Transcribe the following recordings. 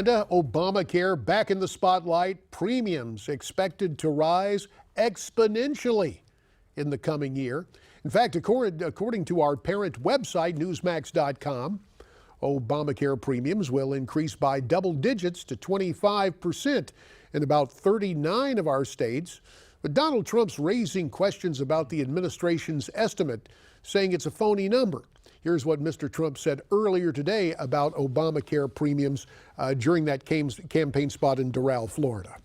And Obamacare back in the spotlight. Premiums expected to rise exponentially in the coming year. In fact, according to our parent website, Newsmax.com, Obamacare premiums will increase by double digits to 25% in about 39 of our states. But Donald Trump's raising questions about the administration's estimate, saying it's a phony number. Here's what Mr. Trump said earlier today about Obamacare premiums during that campaign spot in Doral, Florida.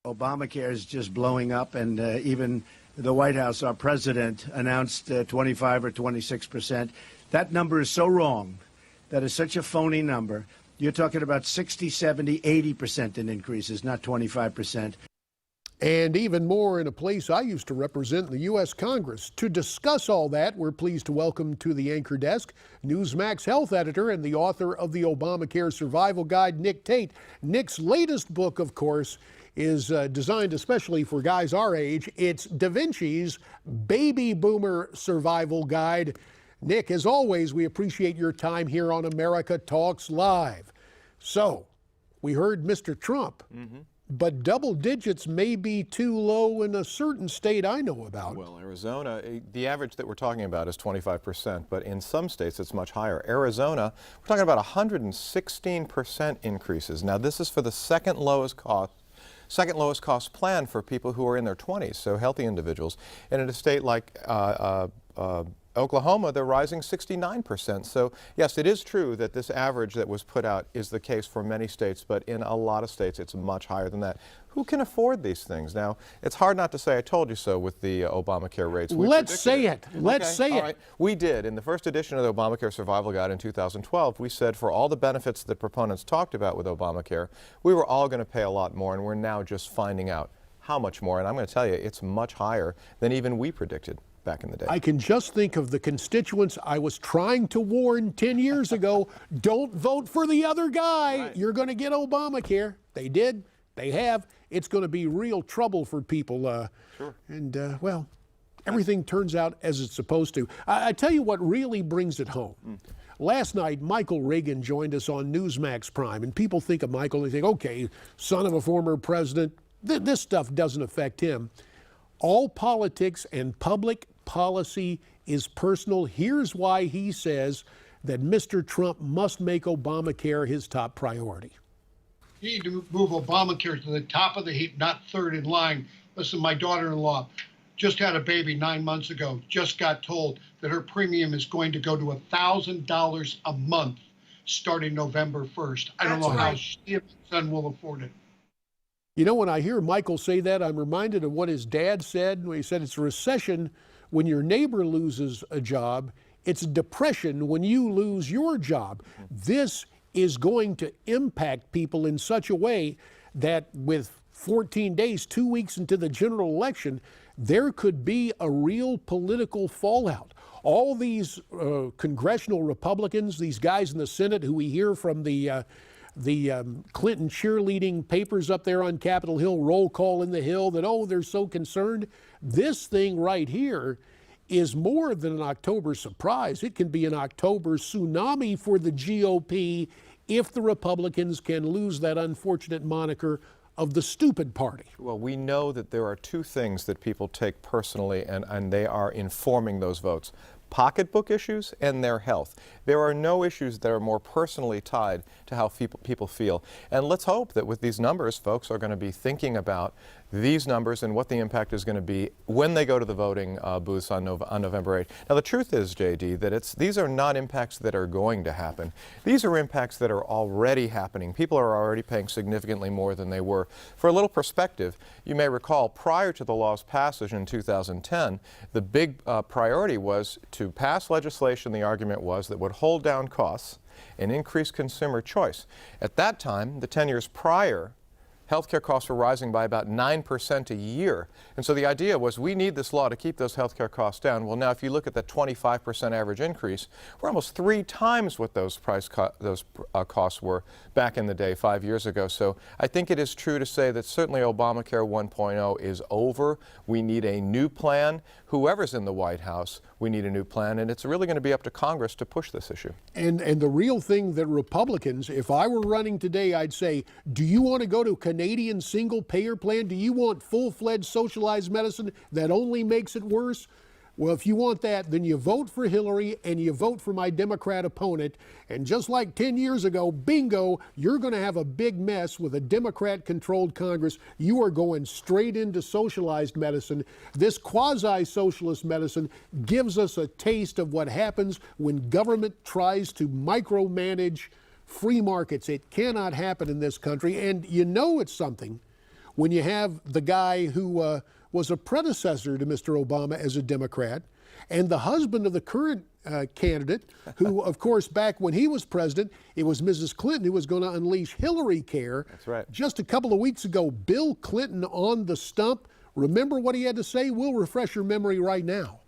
Obamacare is just blowing up, and even the White House, our president, announced 25 or 26%. That number is so wrong. That is such a phony number. You're talking about 60, 70, 80% in increases, not 25%. And even more in a place I used to represent in the U.S. Congress. To discuss all that, we're pleased to welcome to the anchor desk Newsmax health editor and the author of the Obamacare Survival Guide, Nick Tate. Nick's latest book, of course, is designed especially for guys our age. It's Da Vinci's Baby Boomer Survival Guide. Nick, as always, we appreciate your time here on America Talks Live. So, we heard Mr. Trump. But double digits may be too low in a certain state I know about. Well, Arizona, the average that we're talking about is 25%, but in some states it's much higher. Arizona, we're talking about 116% increases. Now, this is for the second lowest cost plan for people who are in their 20s, so healthy individuals. And in a state like Oklahoma, they're rising 69%. So yes, it is true that this average that was put out is the case for many states, but in a lot of states it's much higher than that. Who can afford these things? Now, it's hard not to say I told you so with the Obamacare rates. Let's say it. Let's say it. Right. We did. In the first edition of the Obamacare Survival Guide in 2012, we said for all the benefits that proponents talked about with Obamacare, we were all going to pay a lot more, and we're now just finding out how much more. And I'm going to tell you, it's much higher than even we predicted back in the day. I can just think of the constituents I was trying to warn 10 years ago, don't vote for the other guy. Right. You're going to get Obamacare. They did. They have. It's going to be real trouble for people. Sure. And, well, everything turns out as it's supposed to. I tell you what really brings it home. Last night, Michael Reagan joined us on Newsmax Prime, and people think of Michael and they think, okay, son of a former president, this stuff doesn't affect him. All politics and public policy is personal. Here's why he says that Mr. Trump must make Obamacare his top priority. You need to move Obamacare to the top of the heap, not third in line. Listen, my daughter-in-law just had a baby 9 months ago, just got told that her premium is going to go to $1,000 a month starting November 1st. I don't know how she and my son will afford it. You know, when I hear Michael say that, I'm reminded of what his dad said when he said it's a recession when your neighbor loses a job. It's a depression when you lose your job. This is going to impact people in such a way that with 14 days, 2 weeks into the general election, there could be a real political fallout. All these congressional Republicans, these guys in the Senate who we hear from the Clinton cheerleading papers up there on Capitol Hill, roll call in the Hill, that, oh, they're so concerned. This thing right here is more than an October surprise. It can be an October tsunami for the GOP if the Republicans can lose that unfortunate moniker of the stupid party. Well, we know that there are two things that people take personally, and they are informing those votes: pocketbook issues and their health. There are no issues that are more personally tied to how people feel. And let's hope that with these numbers, folks are going to be thinking about these numbers and what the impact is going to be when they go to the voting booths on November 8th. Now, the truth is, JD, that these are not impacts that are going to happen. These are impacts that are already happening. People are already paying significantly more than they were. For a little perspective, you may recall prior to the law's passage in 2010, the big priority was to pass legislation, the argument was, that would hold down costs and increase consumer choice. At that time, the 10 years prior, healthcare costs were rising by about 9% a year. And so the idea was we need this law to keep those healthcare costs down. Well, now if you look at the 25% average increase, we're almost 3 times what those costs were back in the day 5 years ago. So I think it is true to say that certainly Obamacare 1.0 is over. We need a new plan. Whoever's in the White House we need a new plan, and it's really going to be up to Congress to push this issue. And the real thing that Republicans, if I were running today, I'd say, do you want to go to a Canadian single-payer plan? Do you want full-fledged socialized medicine that only makes it worse? Well, if you want that, then you vote for Hillary and you vote for my Democrat opponent. And just like 10 years ago, bingo, you're going to have a big mess with a Democrat-controlled Congress. You are going straight into socialized medicine. This quasi-socialist medicine gives us a taste of what happens when government tries to micromanage free markets. It cannot happen in this country. And you know it's something when you have the guy who was a predecessor to Mr. Obama as a Democrat, and the husband of the current candidate, who, of course, back when he was president, it was Mrs. Clinton who was going to unleash Hillary Care. That's right. Just a couple of weeks ago, Bill Clinton on the stump. Remember what he had to say? We'll refresh your memory right now.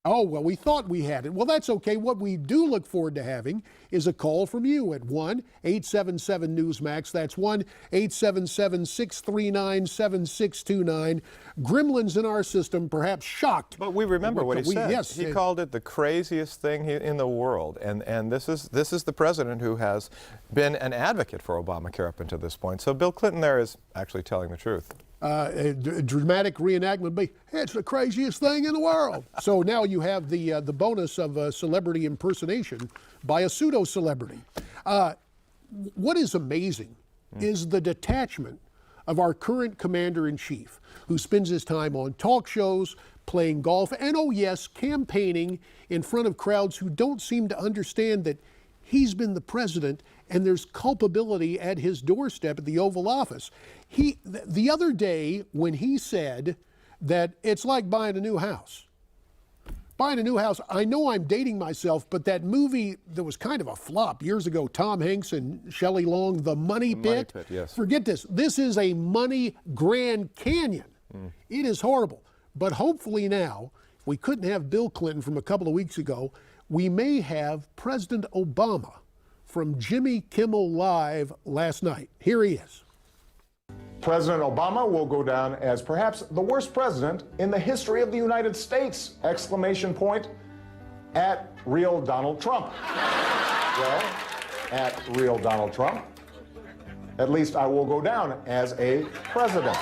Oh, well, we thought we had it. Well, that's okay. What we do look forward to having is a call from you at 1-877-NEWSMAX. That's 1-877-639-7629. Gremlins in our system, perhaps shocked. But we remember what he said. Yes, he called it the craziest thing in the world. And this is the president who has been an advocate for Obamacare up until this point. So Bill Clinton there is actually telling the truth. A dramatic reenactment, but it's the craziest thing in the world. So now you have the bonus of celebrity impersonation by a pseudo-celebrity. What is amazing is the detachment of our current commander-in-chief, who spends his time on talk shows, playing golf, and, oh yes, campaigning in front of crowds who don't seem to understand that he's been the president and there's culpability at his doorstep at the Oval Office. The other day when he said that it's like buying a new house. Buying a new house, I know I'm dating myself, but that movie that was kind of a flop years ago, Tom Hanks and Shelley Long, The Money Pit. Yes. Forget this. This is a money Grand Canyon. It is horrible. But hopefully now, if we couldn't have Bill Clinton from a couple of weeks ago, we may have President Obama from Jimmy Kimmel Live last night. Here he is. President Obama will go down as perhaps the worst president in the history of the United States! Exclamation point at real Donald Trump. Well, at real Donald Trump, at least I will go down as a president.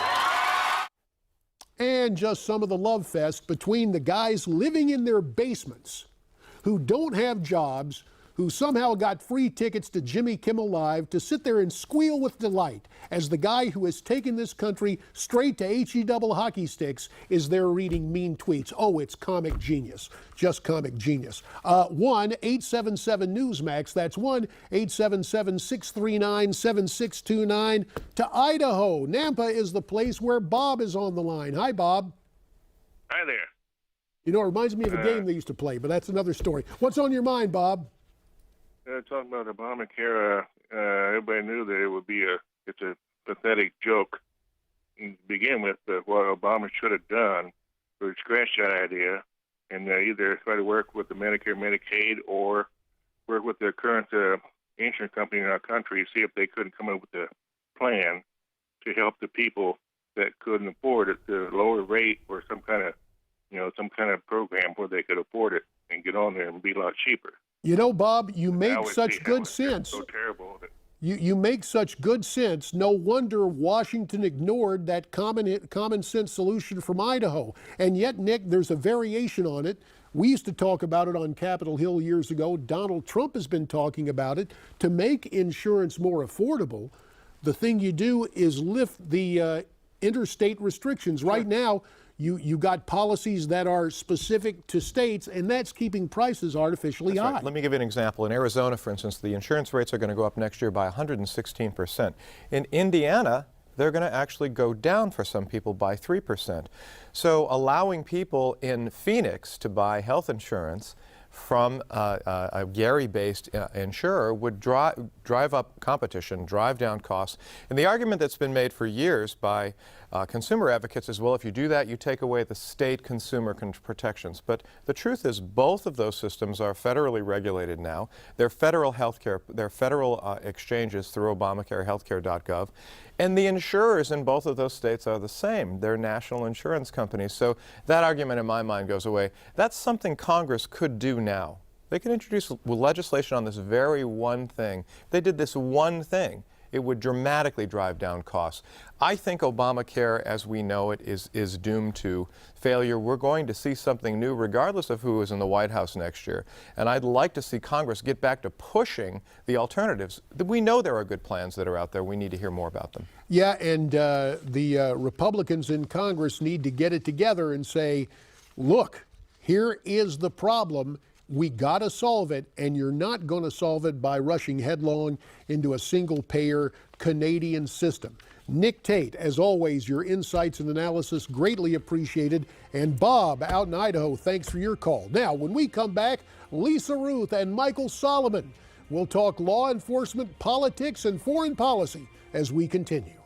And just some of the love fest between the guys living in their basements who don't have jobs, who somehow got free tickets to Jimmy Kimmel Live to sit there and squeal with delight as the guy who has taken this country straight to HE-double hockey sticks is there reading mean tweets. Oh, it's comic genius. Just comic genius. 1-877-NEWSMAX. That's 1-877-639-7629 to Idaho. Nampa is the place where Bob is on the line. Hi, Bob. Hi there. You know, it reminds me of a game they used to play, but that's another story. What's on your mind, Bob? Talking about Obamacare, everybody knew that it's a pathetic joke to begin with, but what Obama should have done was scratch that idea and either try to work with the Medicare, Medicaid, or work with the current insurance company in our country, see if they couldn't come up with a plan to help the people that couldn't afford it, to lower rate or some kind of program where they could afford it and get on there and be a lot cheaper. You know, Bob, you make Now such good sense. So terrible. You make such good sense. No wonder Washington ignored that common sense solution from Idaho. And yet, Nick, there's a variation on it. We used to talk about it on Capitol Hill years ago. Donald Trump has been talking about it. To make insurance more affordable, the thing you do is lift the interstate restrictions. Right now, you got policies that are specific to states, and that's keeping prices artificially high. Right. Let me give you an example. In Arizona, for instance, the insurance rates are going to go up next year by 116%. In Indiana, they're going to actually go down for some people by 3%. So allowing people in Phoenix to buy health insurance from a Gary-based insurer would drive up competition, drive down costs. And the argument that's been made for years by consumer advocates is, well, if you do that, you take away the state consumer protections. But the truth is both of those systems are federally regulated now. They're federal healthcare, they're federal exchanges through Obamacare, healthcare.gov. And the insurers in both of those states are the same. They're national insurance companies. So that argument in my mind goes away. That's something Congress could do now. They could introduce legislation on this very one thing. They did this one thing. It would dramatically drive down costs. I think Obamacare, as we know it, is doomed to failure. We're going to see something new regardless of who is in the White House next year. And I'd like to see Congress get back to pushing the alternatives. We know there are good plans that are out there. We need to hear more about them. Yeah, and the Republicans in Congress need to get it together and say, look, here is the problem. We got to solve it, and you're not going to solve it by rushing headlong into a single-payer Canadian system. Nick Tate, as always, your insights and analysis greatly appreciated. And Bob, out in Idaho, thanks for your call. Now, when we come back, Lisa Ruth and Michael Solomon will talk law enforcement, politics, and foreign policy as we continue.